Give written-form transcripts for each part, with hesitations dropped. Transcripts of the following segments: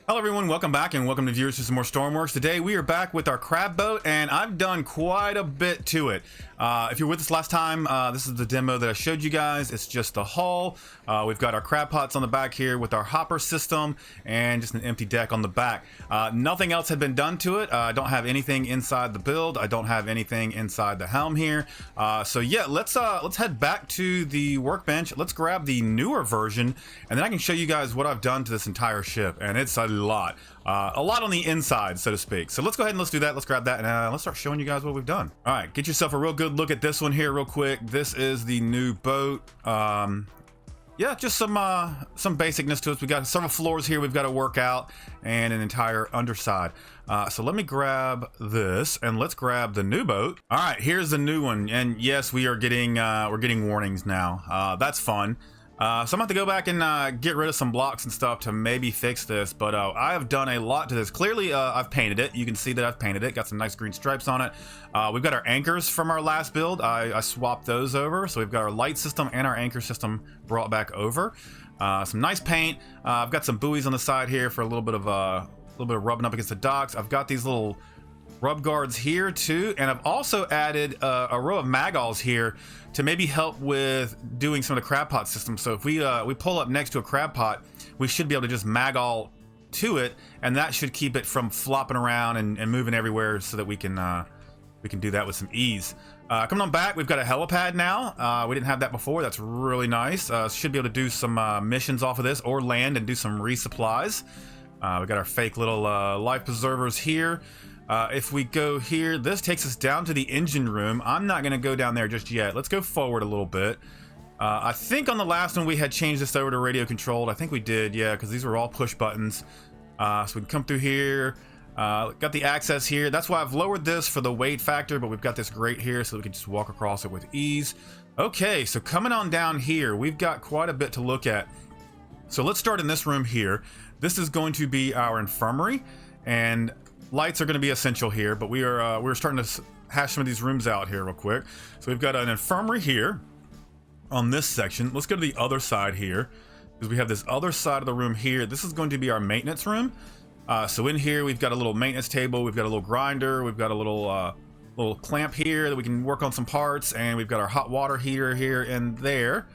Hello everyone, welcome back and welcome to viewers to some more Stormworks. Today we are back with our crab boat and I've done quite a bit to it. If you were with us last time, this is the demo that I showed you guys. It's just the hull. We've got our crab pots on the back here with our hopper system and just an empty deck on the back. Nothing else had been done to it. I don't have anything inside the build. I don't have anything inside the helm here. So yeah, let's head back to the workbench. Let's grab the newer version and then I can show you guys what I've done to this entire ship, and it's a lot on the inside, so to speak. So let's go ahead and let's do that. Let's grab that and let's start showing you guys what we've done. All right, get yourself a real good look at this one here real quick. This is the new boat. Yeah, just some basicness to it. We got several floors here we've got to work out and an entire underside. So let me grab this and let's grab the new boat. All right, here's the new one, and yes, we're getting warnings now. That's fun. So I'm gonna have to go back and get rid of some blocks and stuff to maybe fix this, but I have done a lot to this. Clearly, I've painted it. You can see that I've painted it. Got some nice green stripes on it. We've got our anchors from our last build. I swapped those over, so we've got our light system and our anchor system brought back over. Some nice paint. I've got some buoys on the side here for a little bit of rubbing up against the docks. I've got these little rub guards here too, and I've also added a row of magulls here to maybe help with doing some of the crab pot system. So if we pull up next to a crab pot, we should be able to just magall to it, and that should keep it from flopping around and moving everywhere, so that we can do that with some ease. Coming on back, we've got a helipad now. We didn't have that before. That's really nice. Should be able to do some missions off of this or land and do some resupplies. We got our fake little life preservers here. If we go here, this takes us down to the engine room. I'm not going to go down there just yet. Let's go forward a little bit. I think on the last one we had changed this over to radio controlled. I think we did, yeah, because these were all push buttons. So we can come through here. Got the access here. That's why I've lowered this for the weight factor, but we've got this grate here so we can just walk across it with ease. Okay, so coming on down here, we've got quite a bit to look at. So let's start in this room here. This is going to be our infirmary, and lights are going to be essential here, but we're starting to hash some of these rooms out here real quick. So we've got an infirmary here on this section. Let's go to the other side here, because we have this other side of the room here. This is going to be our maintenance room. So in here we've got a little maintenance table, we've got a little grinder, we've got a little clamp here that we can work on some parts, and we've got our hot water heater here and there.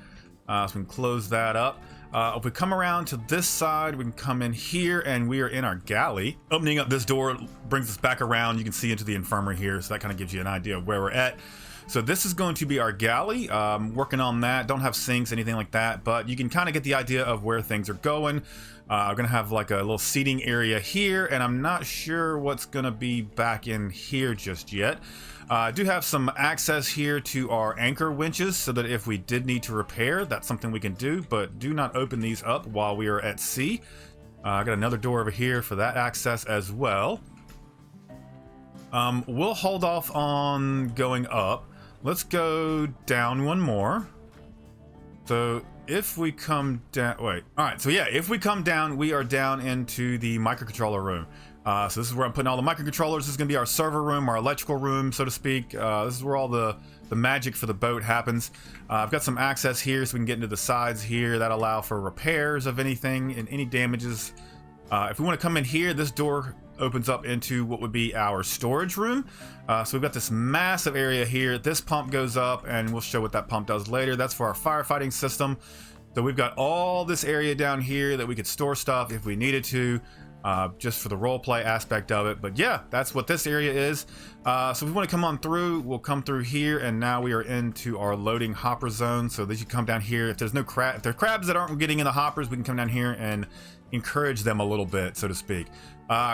So we can close that up. If we come around to this side, we can come in here and we are in our galley. Opening up this door brings us back around. You can see into the infirmary here, so that kind of gives you an idea of where we're at. So this is going to be our galley. Working on that. Don't have sinks, anything like that, but you can kind of get the idea of where things are going. I'm gonna have like a little seating area here, and I'm not sure what's gonna be back in here just yet. I do have some access here to our anchor winches, so that if we did need to repair, that's something we can do, but do not open these up while we are at sea. I got another door over here for that access as well. We'll hold off on going up. Let's go down one more. So if we come down, wait, all right, so yeah, if we come down, we are down into the microcontroller room. So this is where I'm putting all the microcontrollers. This is going to be our server room, our electrical room, so to speak. This is where all the magic for the boat happens. I've got some access here so we can get into the sides here that allow for repairs of anything and any damages. If we want to come in here, this door opens up into what would be our storage room. So we've got this massive area here. This pump goes up, and we'll show what that pump does later. That's for our firefighting system. So we've got all this area down here that we could store stuff if we needed to. Just for the roleplay aspect of it, but yeah, that's what this area is. So if we want to come on through, we'll come through here, and now we are into our loading hopper zone. So that you come down here. If there's no if there are crabs that aren't getting in the hoppers, we can come down here and encourage them a little bit, so to speak.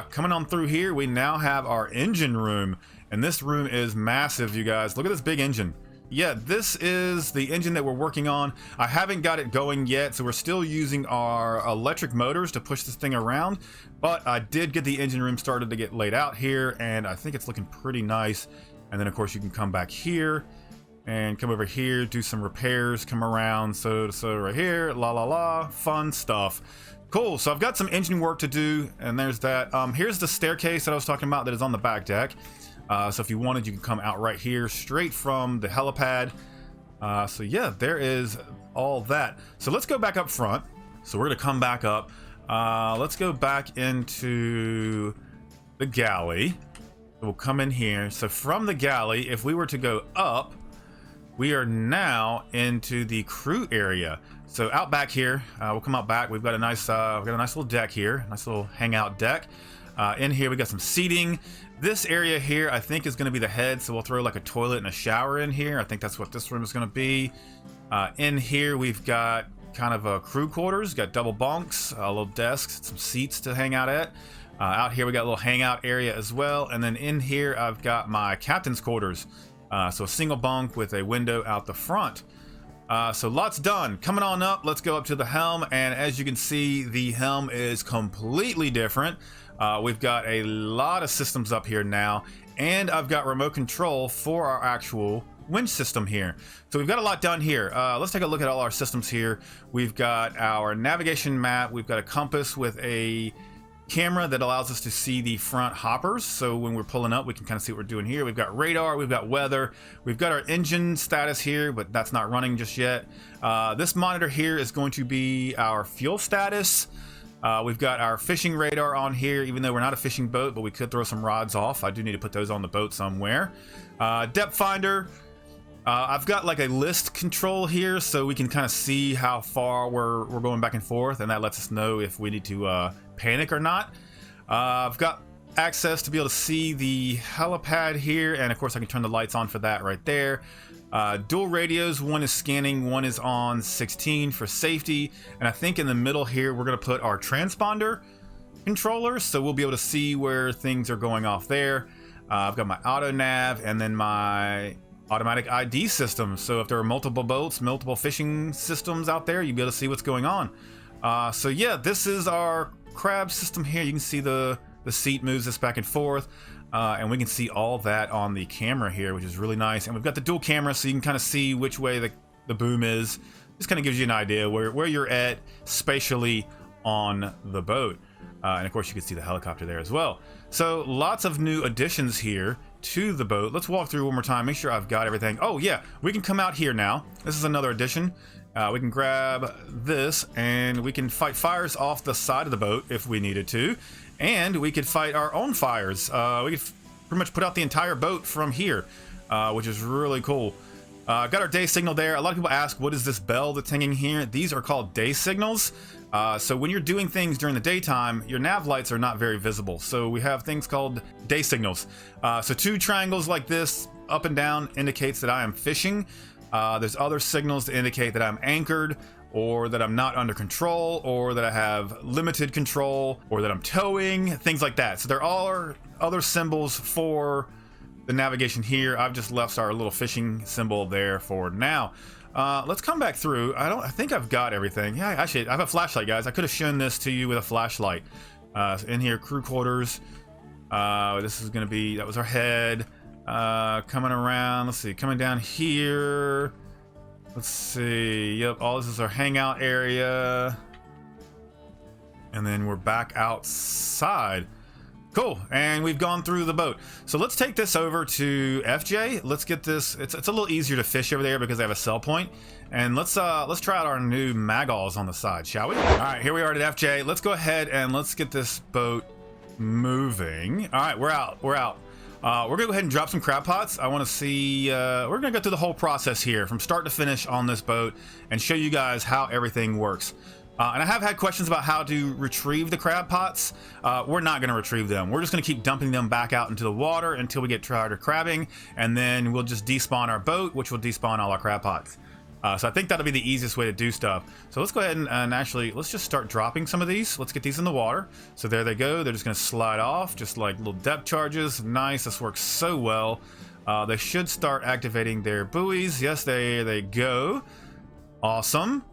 Coming on through here, we now have our engine room, and this room is massive, you guys. Look at this big engine. Yeah, this is the engine that we're working on. I haven't got it going yet, so we're still using our electric motors to push this thing around, but I did get the engine room started to get laid out here, and I think it's looking pretty nice. And then of course you can come back here and come over here, do some repairs, come around, so right here, fun stuff. Cool, so I've got some engine work to do, and there's that. Here's the staircase that I was talking about that is on the back deck. So if you wanted, you can come out right here, straight from the helipad. So yeah, there is all that. So let's go back up front. So we're gonna come back up. Let's go back into the galley. We'll come in here. So from the galley, if we were to go up, we are now into the crew area. So out back here, we'll come out back. We've got a nice little deck here, nice little hangout deck. In here, we got some seating. This area here, I think, is going to be the head. So we'll throw like a toilet and a shower in here. I think that's what this room is going to be. In here, we've got kind of a crew quarters. Got double bunks, a little desk, some seats to hang out at. Out here, we got a little hangout area as well. And then in here, I've got my captain's quarters. So a single bunk with a window out the front. So lots done. Coming on up, let's go up to the helm. And as you can see, the helm is completely different. We've got a lot of systems up here now. And I've got remote control for our actual winch system here. So we've got a lot done here. Let's take a look at all our systems here. We've got our navigation map. We've got a compass with a camera that allows us to see the front hoppers. So when we're pulling up, we can kind of see what we're doing here. We've got radar, we've got weather, we've got our engine status here, but that's not running just yet. This monitor here is going to be our fuel status. We've got our fishing radar on here, even though we're not a fishing boat, but we could throw some rods off. I do need to put those on the boat somewhere. Depth finder. I've got like a list control here, so we can kind of see how far we're going back and forth, and that lets us know if we need to panic or not. I've got access to be able to see the helipad here, and of course I can turn the lights on for that right there. Dual radios, one is scanning, one is on 16 for safety, and I think in the middle here we're going to put our transponder controllers, so we'll be able to see where things are going off there. I've got my auto nav and then my automatic ID system, so if there are multiple boats, multiple fishing systems out there, you'll be able to see what's going on. So yeah, this is our crab system here. You can see the seat moves us back and forth, and we can see all that on the camera here, which is really nice. And we've got the dual camera, so you can kind of see which way the boom is. Just kind of gives you an idea where you're at spatially on the boat. And of course you can see the helicopter there as well. So lots of new additions here to the boat. Let's walk through one more time, make sure I've got everything. Oh yeah, we can come out here now. This is another addition. We can grab this and we can fight fires off the side of the boat if we needed to, and we could fight our own fires. We could pretty much put out the entire boat from here, which is really cool. Got our day signal there. A lot of people ask, what is this bell that's hanging here? These are called day signals. So when you're doing things during the daytime, your nav lights are not very visible. So we have things called day signals. So two triangles like this up and down indicates that I am fishing. There's other signals to indicate that I'm anchored, or that I'm not under control, or that I have limited control, or that I'm towing, things like that. So there are other symbols for the navigation here. I've just left our little fishing symbol there for now. Let's come back through. I think I've got everything. Yeah, actually, I have a flashlight, guys. I could have shown this to you with a flashlight. In here, crew quarters. This is going to be, that was our head. Coming around, let's see, coming down here. Let's see, yep, all this is our hangout area. And then we're back outside. Cool, and we've gone through the boat. So let's take this over to FJ. Let's get this, it's a little easier to fish over there because they have a sell point. And let's try out our new magals on the side, shall we? All right, here we are at FJ. Let's go ahead and let's get this boat moving. All right, we're out. We're gonna go ahead and drop some crab pots. I want to see, we're gonna go through the whole process here from start to finish on this boat and show you guys how everything works. And I have had questions about how to retrieve the crab pots. We're not gonna retrieve them. We're just gonna keep dumping them back out into the water until we get tired of crabbing, and then we'll just despawn our boat, which will despawn all our crab pots. So I think that'll be the easiest way to do stuff. So let's go ahead and actually, let's just start dropping some of these. Let's get these in the water. So there they go. They're just going to slide off, just like little depth charges. Nice. This works so well. They should start activating their buoys. Yes, there they go. Awesome.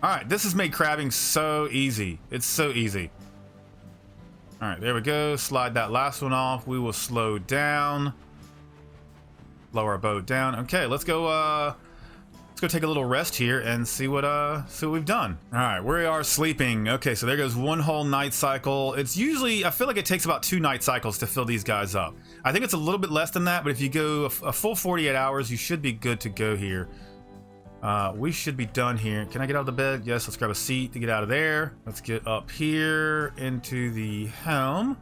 All right, this has made crabbing so easy. It's so easy. All right, there we go. Slide that last one off. We will slow down. Lower our boat down. Okay, let's go take a little rest here and see what we've done. All right, we are sleeping. Okay, so there goes one whole night cycle. It's usually, I feel like it takes about 2 night cycles to fill these guys up. I think it's a little bit less than that, but if you go a full 48 hours, you should be good to go here. We should be done here. Can I get out of the bed? Yes, let's grab a seat to get out of there. Let's get up here into the helm.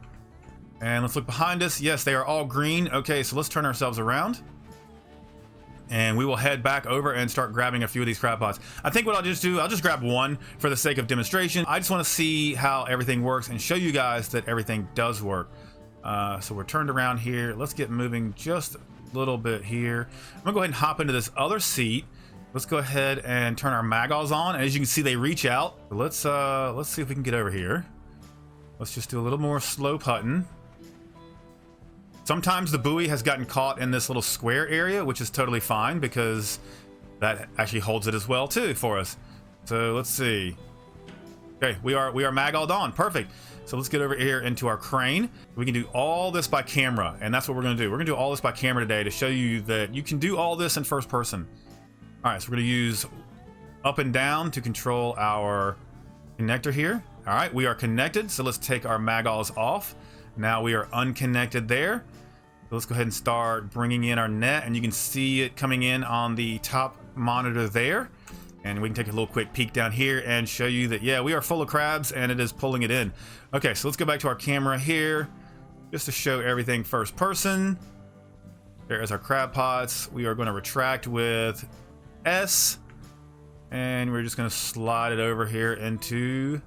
And let's look behind us. Yes, they are all green. Okay, so let's turn ourselves around. And we will head back over and start grabbing a few of these crab pots. I think what I'll just do, I'll just grab one for the sake of demonstration. I just want to see how everything works and show you guys that everything does work. So we're turned around here. Let's get moving just a little bit here. I'm gonna go ahead and hop into this other seat. Let's go ahead and turn our maggots on. As you can see, they reach out. Let's see if we can get over here. Let's just do a little more slow putting. Sometimes the buoy has gotten caught in this little square area, which is totally fine because that actually holds it as well too for us. So let's see. Okay, we are maggoted on. Perfect. So let's get over here into our crane. We can do all this by camera, and that's what we're gonna do. We're gonna do all this by camera today to show you that you can do all this in first person. All right, so we're gonna use up and down to control our connector here. All right, we are connected, so let's take our maggots off. Now we are unconnected there. So let's go ahead and start bringing in our net, and you can see it coming in on the top monitor there. And we can take a little quick peek down here and show you that, yeah, we are full of crabs and it is pulling it in. Okay, so let's go back to our camera here just to show everything first person. There is our crab pots. We are going to retract with S, and we're just going to slide it over here into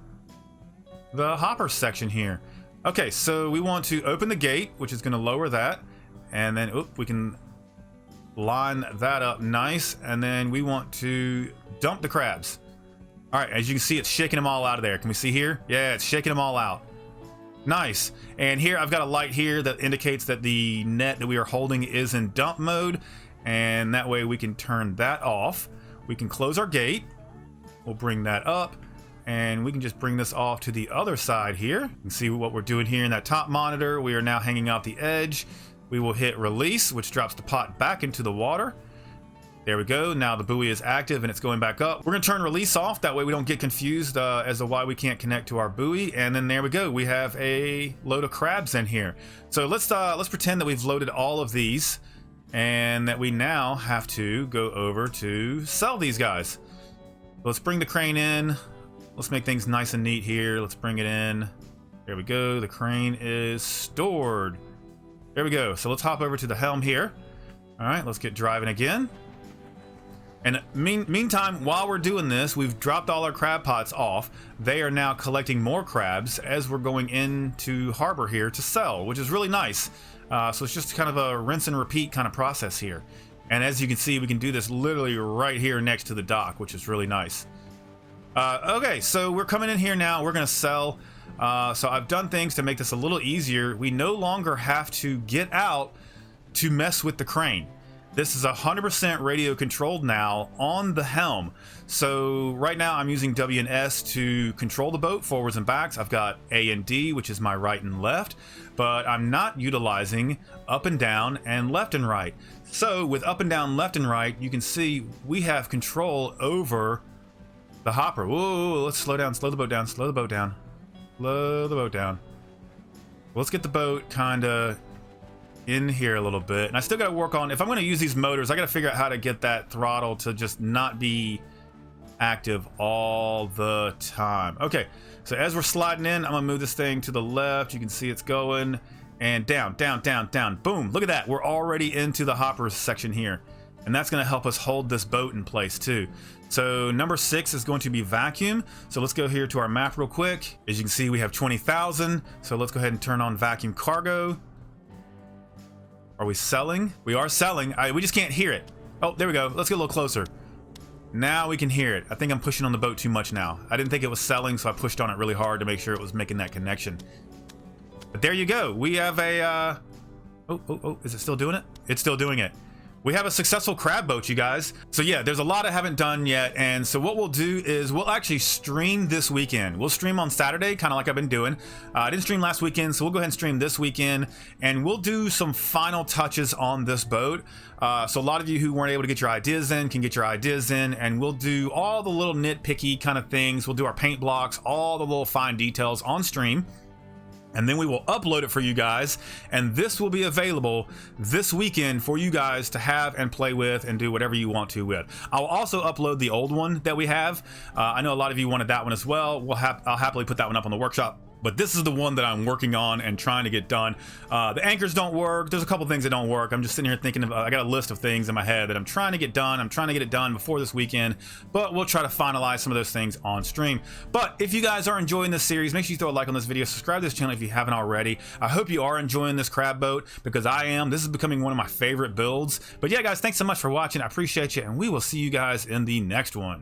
the hopper section here. Okay, so we want to open the gate, which is going to lower that, and then we can line that up nice, and then we want to dump the crabs. All right, as you can see, it's shaking them all out of there. Can we see here? Yeah, it's shaking them all out. Nice. And here I've got a light here that indicates that the net that we are holding is in dump mode, and that way we can turn that off. We can close our gate. We'll bring that up, and we can just bring this off to the other side here. You can see what we're doing here in that top monitor. We are now hanging out the edge. We will hit release, which drops the pot back into the water. There we go. Now the buoy is active and it's going back up. We're gonna turn release off. That way we don't get confused as to why we can't connect to our buoy. And then there we go. We have a load of crabs in here. So let's pretend that we've loaded all of these and that we now have to go over to sell these guys. Let's bring the crane in. Let's make things nice and neat here. Let's bring it in. There we go. The crane is stored. There we go. So let's hop over to the helm here. All right, let's get driving again. And meantime, while we're doing this, we've dropped all our crab pots off. They are now collecting more crabs as we're going into harbor here to sell, which is really nice. So it's just kind of a rinse and repeat kind of process here. And as you can see, we can do this literally right here next to the dock, which is really nice. Okay, so we're coming in here now. We're going to sell. So I've done things to make this a little easier. We no longer have to get out to mess with the crane. This is 100% radio controlled now on the helm. So right now I'm using W and S to control the boat forwards and backs. I've got A and D, which is my right and left, but I'm not utilizing up and down and left and right. So with up and down, left and right, you can see we have control over the hopper. Whoa, let's slow down, slow the boat down, slow the boat down, slow the boat down. Let's get the boat kind of in here a little bit, and I still got to work on, if I'm going to use these motors, I got to figure out how to get that throttle to just not be active all the time. Okay, so as we're sliding in, I'm gonna move this thing to the left. You can see it's going, and down, down, down, down. Boom, look at that. We're already into the hoppers section here, and that's going to help us hold this boat in place too. So number 6 is going to be vacuum. So let's go here to our map real quick. As you can see, we have 20,000. So let's go ahead and turn on vacuum cargo. Are we selling? We are selling. We just can't hear it. Oh, there we go. Let's get a little closer. Now we can hear it. I think I'm pushing on the boat too much now. I didn't think it was selling, so I pushed on it really hard to make sure it was making that connection. But there you go. We have a... Oh, is it still doing it? It's still doing it. We have a successful crab boat, you guys. So yeah, there's a lot I haven't done yet, and so what we'll do is we'll actually stream this weekend. We'll stream on Saturday, kind of like I've been doing. I didn't stream last weekend, so we'll go ahead and stream this weekend, and we'll do some final touches on this boat. So a lot of you who weren't able to get your ideas in can get your ideas in, and we'll do all the little nitpicky kind of things. We'll do our paint blocks, all the little fine details on stream. and then we will upload it for you guys, and this will be available this weekend for you guys to have and play with and do whatever you want to with. I'll also upload the old one that we have. I know a lot of you wanted that one as well. I'll happily put that one up on the workshop, but this is the one that I'm working on and trying to get done. The anchors don't work. There's a couple things that don't work. I'm just sitting here thinking of, I got a list of things in my head that I'm trying to get done. I'm trying to get it done before this weekend, but we'll try to finalize some of those things on stream. But if you guys are enjoying this series, make sure you throw a like on this video, subscribe to this channel if you haven't already. I hope you are enjoying this crab boat, because I am. This is becoming one of my favorite builds. But yeah, guys, thanks so much for watching. I appreciate you, and we will see you guys in the next one.